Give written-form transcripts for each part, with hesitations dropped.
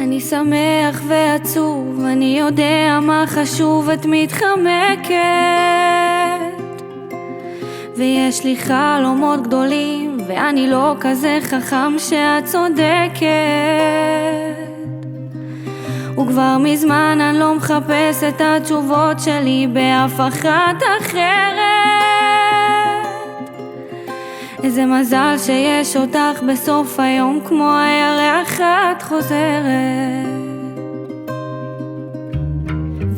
אני שמח ועצוב, אני יודע מה חשוב, את מתחמקת, ויש לי חלומות גדולים, ואני לא כזה חכם שאת צודקת. וכבר מזמן אני לא מחפש את התשובות שלי באף אחת אחרת. איזה מזל שיש אותך בסוף היום, כמו הירח את חוזרת.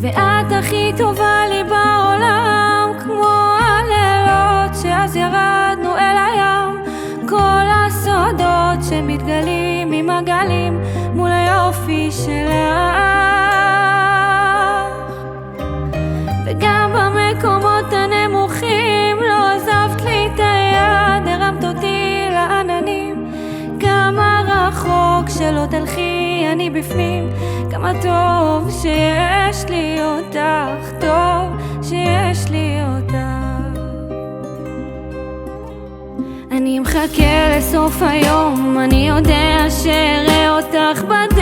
ואת הכי טובה לי בעולם, כמו הלילות שאז ירדנו אל הים, כל הסודות שמתגלים עם הגלים מול היופי שלך. וגם במקומות הנמוכים לא עזבת לי את היד, הרמת אותי לעננים. כמה רחוק שלא תלכי אני בפנים, כמה טוב שיש לי אותך, טוב שיש לי אותך. אני מחכה לסוף היום, אני יודע שאראה אותך בדלת.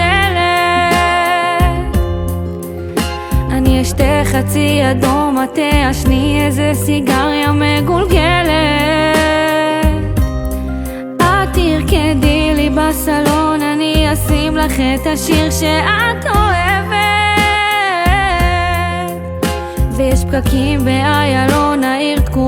אני אשתה חצי אדום, את תעשני איזה סיגריה מגולגלת. את תרקדי לי בסלון, אני אשים לך את השיר שאת אוהבת. ויש פקקים באיילון, העיר תקועה